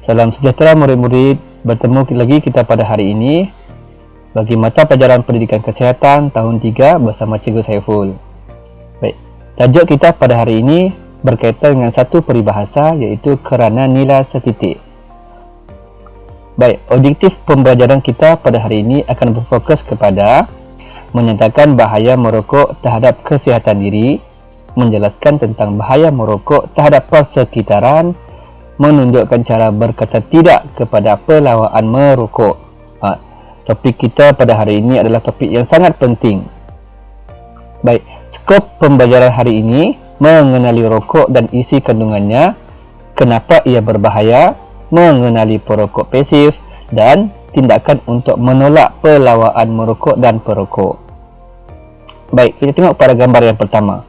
Salam sejahtera murid-murid, bertemu lagi kita pada hari ini bagi mata pelajaran Pendidikan Kesihatan tahun 3 bersama Cikgu Saiful. Baik, tajuk kita pada hari ini berkaitan dengan satu peribahasa, iaitu kerana nilai setitik. Baik, objektif pembelajaran kita pada hari ini akan berfokus kepada menyatakan bahaya merokok terhadap kesihatan diri, menjelaskan tentang bahaya merokok terhadap persekitaran, menunjukkan cara berkata tidak kepada pelawaan merokok. Topik kita pada hari ini adalah topik yang sangat penting. Baik, skop pembelajaran hari ini mengenali rokok dan isi kandungannya, kenapa ia berbahaya, mengenali perokok pasif, dan tindakan untuk menolak pelawaan merokok dan perokok. Baik, kita tengok pada gambar yang pertama.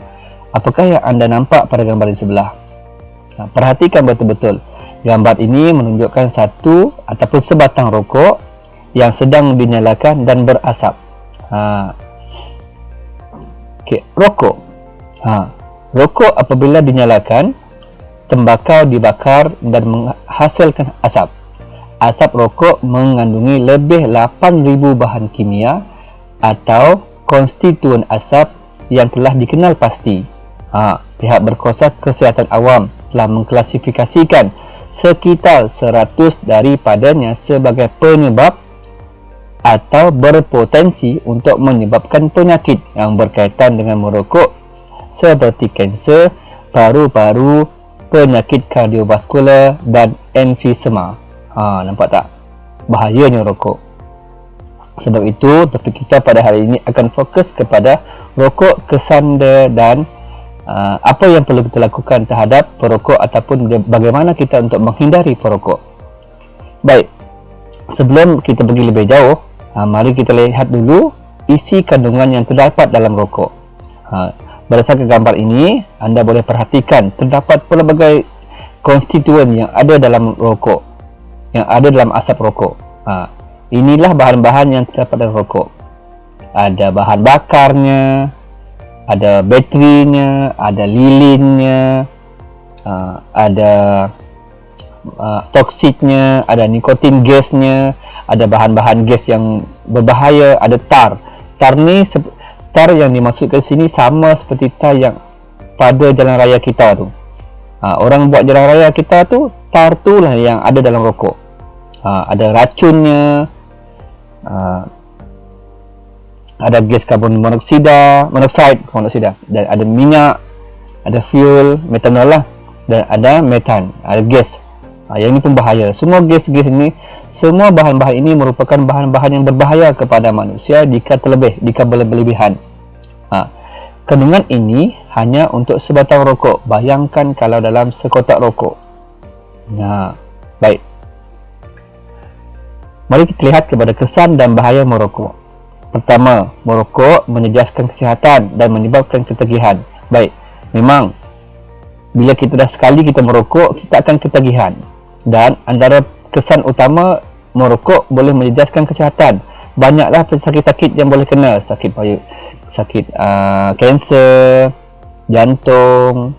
Apakah yang anda nampak pada gambar di sebelah? Perhatikan betul-betul. Gambar ini menunjukkan satu ataupun sebatang rokok yang sedang dinyalakan dan berasap. Rokok. Rokok apabila dinyalakan, tembakau dibakar dan menghasilkan asap. Asap rokok mengandungi lebih 8,000 bahan kimia atau konstituen asap yang telah dikenal pasti. Pihak berkuasa kesihatan awam telah mengklasifikasikan sekitar 100 daripadanya sebagai penyebab atau berpotensi untuk menyebabkan penyakit yang berkaitan dengan merokok seperti kanser, paru-paru, penyakit kardiovaskular dan emfisema. Nampak tak? Bahayanya rokok. Sebab itu, topik kita pada hari ini akan fokus kepada rokok, kesan dia, dan apa yang perlu kita lakukan terhadap perokok ataupun bagaimana kita untuk menghindari perokok. Baik, sebelum kita pergi lebih jauh, mari kita lihat dulu isi kandungan yang terdapat dalam rokok. Berdasarkan gambar ini, anda boleh perhatikan terdapat pelbagai konstituen yang ada dalam rokok, yang ada dalam asap rokok. Inilah bahan-bahan yang terdapat dalam rokok. Ada bahan bakarnya, ada baterinya, ada lilinnya, ada toksiknya, ada nikotin gasnya, ada bahan-bahan gas yang berbahaya, ada tar. Tar yang dimaksudkan sini sama seperti tar yang pada jalan raya kita tu. Orang buat jalan raya kita tu, tar tu lah yang ada dalam rokok. Ada racunnya, ada gas karbon monoksida, dan ada minyak, ada fuel, metanol lah, dan ada metan, ada gas. Yang ini pun bahaya. Semua gas-gas ini, semua bahan-bahan ini merupakan bahan-bahan yang berbahaya kepada manusia jika berlebihan. Kandungan ini hanya untuk sebatang rokok. Bayangkan kalau dalam sekotak rokok. Baik. Mari kita lihat kepada kesan dan bahaya merokok. Pertama, merokok menjejaskan kesihatan dan menyebabkan ketagihan. Baik, memang bila kita dah sekali kita merokok, kita akan ketagihan. Dan antara kesan utama merokok boleh menjejaskan kesihatan. Banyaklah sakit-sakit yang boleh kena, sakit kanser, jantung,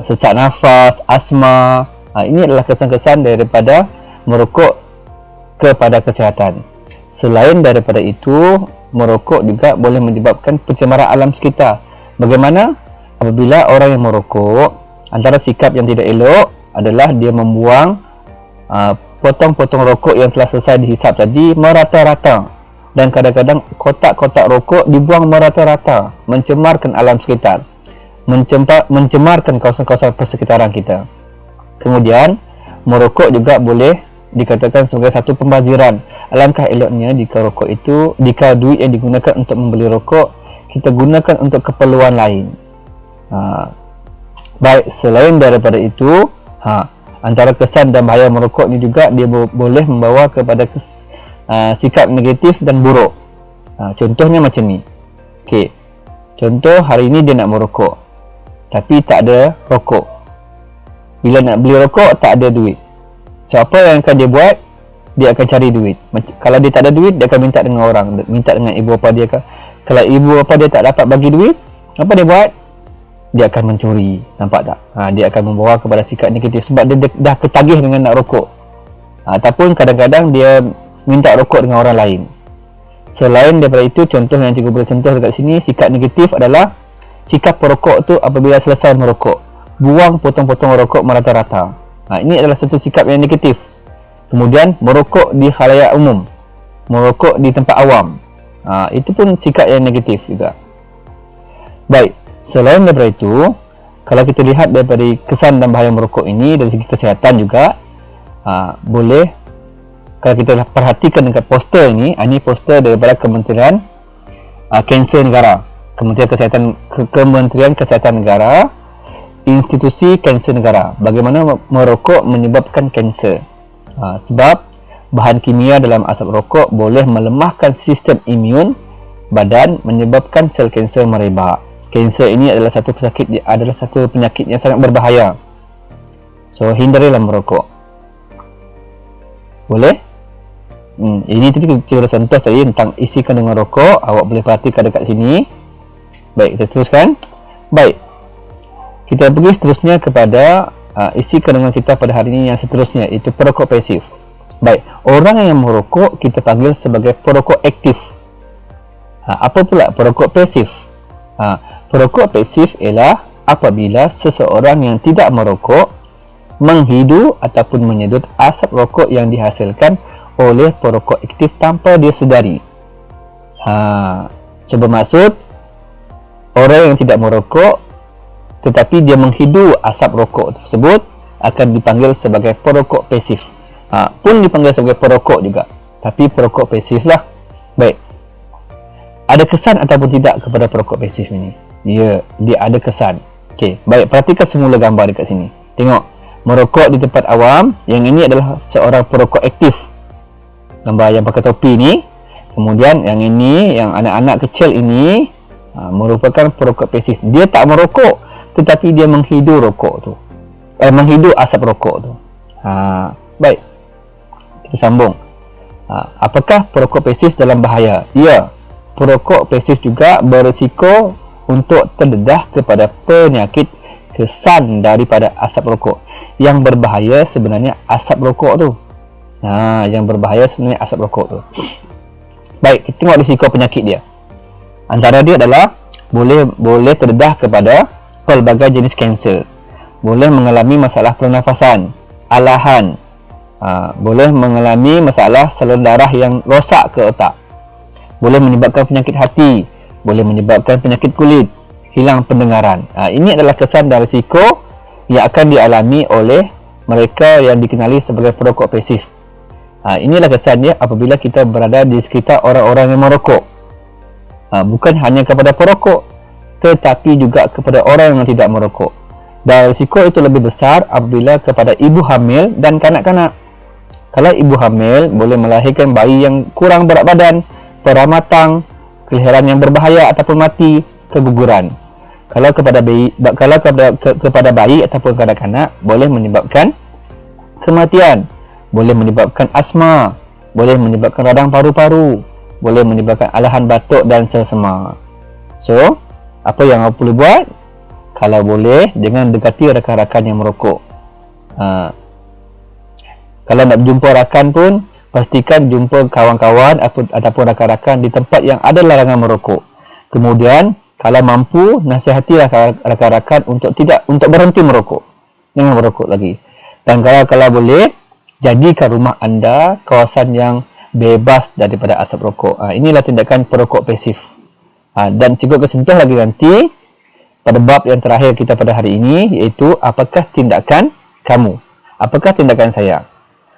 sesak nafas, asma. Ini adalah kesan-kesan daripada merokok kepada kesihatan. Selain daripada itu, merokok juga boleh menyebabkan pencemaran alam sekitar. Bagaimana? Apabila orang yang merokok, antara sikap yang tidak elok adalah dia membuang potong-potong rokok yang telah selesai dihisap tadi merata-rata, dan kadang-kadang kotak-kotak rokok dibuang merata-rata, mencemarkan alam sekitar, mencemarkan kawasan-kawasan persekitaran kita. Kemudian, merokok juga boleh dikatakan sebagai satu pembaziran. Alangkah eloknya jika duit yang digunakan untuk membeli rokok, kita gunakan untuk keperluan lain. Baik, selain daripada itu, antara kesan dan bahaya merokok ni juga dia boleh membawa kepada sikap negatif dan buruk. Contohnya macam ni. Contoh, hari ini dia nak merokok tapi tak ada rokok. Bila nak beli rokok, tak ada duit. So, apa yang akan dia buat? Dia akan cari duit. Kalau dia tak ada duit, dia akan minta dengan orang, minta dengan ibu bapa dia. Kalau ibu bapa dia tak dapat bagi duit, apa dia buat? dia akan mencuri, nampak tak? Dia akan membawa kepada sikap negatif sebab dia dah tertagih dengan nak rokok. Ataupun kadang-kadang dia minta rokok dengan orang lain. Selain daripada itu, contoh yang cikgu boleh sentuh dekat sini, sikap negatif adalah sikap perokok tu apabila selesai merokok, buang potong-potong rokok merata-rata. Ini adalah satu sikap yang negatif. Kemudian merokok di khalayak umum, merokok di tempat awam, itu pun sikap yang negatif juga. Baik, selain daripada itu, kalau kita lihat daripada kesan dan bahaya merokok ini dari segi kesihatan juga, boleh, kalau kita perhatikan dekat poster ini poster daripada Kementerian Kanser Negara, Kementerian Kesihatan Negara, Institusi Kanser Negara, bagaimana merokok menyebabkan kanser. Sebab bahan kimia dalam asap rokok boleh melemahkan sistem imun badan, menyebabkan sel kanser merebak. Kanser ini adalah satu penyakit yang sangat berbahaya. So hindarilah merokok. Boleh? Ini tadi kita sentuh tadi tentang isi kandungan rokok. Awak boleh perhatikan dekat sini. Baik, kita teruskan. Baik, kita pergi seterusnya kepada isi kandungan kita pada hari ini yang seterusnya, iaitu perokok pasif. Baik, orang yang merokok kita panggil sebagai perokok aktif. Apa pula perokok pasif? Perokok pasif ialah apabila seseorang yang tidak merokok menghidu ataupun menyedut asap rokok yang dihasilkan oleh perokok aktif tanpa dia sedari. Bermaksud orang yang tidak merokok tetapi dia menghidu asap rokok tersebut akan dipanggil sebagai perokok pasif. Pun dipanggil sebagai perokok juga, tapi perokok pasif lah. Baik, ada kesan ataupun tidak kepada perokok pasif ini? Ya, dia ada kesan. Okey, baik, perhatikan semula gambar dekat sini. Tengok, merokok di tempat awam. Yang ini adalah seorang perokok aktif, gambar yang pakai topi ni. Kemudian yang ini, yang anak-anak kecil ini, merupakan perokok pasif. Dia tak merokok tetapi dia menghidu rokok tu, menghidu asap rokok tu. Baik, kita sambung. Apakah perokok pasif dalam bahaya? Ya, perokok pasif juga berisiko untuk terdedah kepada penyakit kesan daripada asap rokok. Yang berbahaya sebenarnya asap rokok tu. Yang berbahaya sebenarnya asap rokok tu. Baik, kita tengok risiko penyakit dia. Antara dia adalah boleh terdedah kepada pelbagai jenis kanser, boleh mengalami masalah pernafasan, alahan, boleh mengalami masalah saluran darah yang rosak ke otak, boleh menyebabkan penyakit hati, boleh menyebabkan penyakit kulit, hilang pendengaran. Ini adalah kesan dan risiko yang akan dialami oleh mereka yang dikenali sebagai perokok pasif. Inilah kesannya apabila kita berada di sekitar orang-orang yang merokok. Bukan hanya kepada perokok, tetapi juga kepada orang yang tidak merokok. Dan risiko itu lebih besar apabila kepada ibu hamil dan kanak-kanak. Kalau ibu hamil boleh melahirkan bayi yang kurang berat badan, peramatang, kelahiran yang berbahaya ataupun mati, keguguran. Kalau kepada bayi ataupun kanak-kanak boleh menyebabkan kematian, boleh menyebabkan asma, boleh menyebabkan radang paru-paru, boleh menyebabkan alahan batuk dan selsema. So, apa yang awak perlu buat? Kalau boleh, jangan dekati rakan-rakan yang merokok. Kalau nak jumpa rakan pun, pastikan jumpa kawan-kawan ataupun rakan-rakan di tempat yang ada larangan merokok. Kemudian, kalau mampu, nasihatilah rakan-rakan untuk berhenti merokok. Jangan merokok lagi. Dan kalau boleh, jadikan rumah anda kawasan yang bebas daripada asap rokok. Inilah tindakan perokok pasif. Dan cikgu akan sentuh lagi nanti pada bab yang terakhir kita pada hari ini, iaitu apakah tindakan kamu, apakah tindakan saya.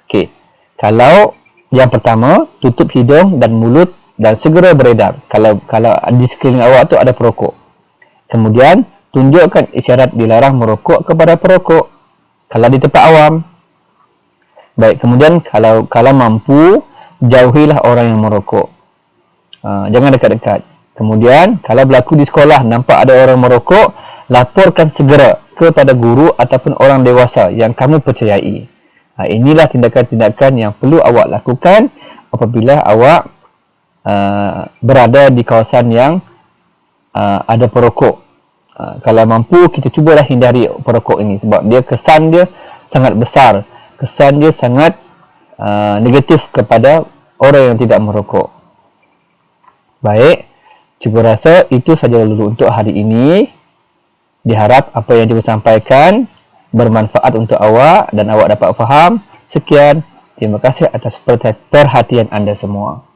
Okey, kalau yang pertama, tutup hidung dan mulut dan segera beredar kalau di sekeliling awak tu ada perokok. Kemudian tunjukkan isyarat dilarang merokok kepada perokok kalau di tempat awam. Baik, kemudian kalau mampu, jauhilah orang yang merokok. Jangan dekat-dekat. Kemudian, kalau berlaku di sekolah, nampak ada orang merokok, laporkan segera kepada guru ataupun orang dewasa yang kamu percayai. Inilah tindakan-tindakan yang perlu awak lakukan apabila awak berada di kawasan yang ada perokok. Kalau mampu, kita cubalah hindari perokok ini, sebab kesan dia sangat besar, kesan dia sangat negatif kepada orang yang tidak merokok. Baik, cuba rasa itu saja dulu untuk hari ini. Diharap apa yang cikgu sampaikan bermanfaat untuk awak dan awak dapat faham. Sekian, terima kasih atas perhatian anda semua.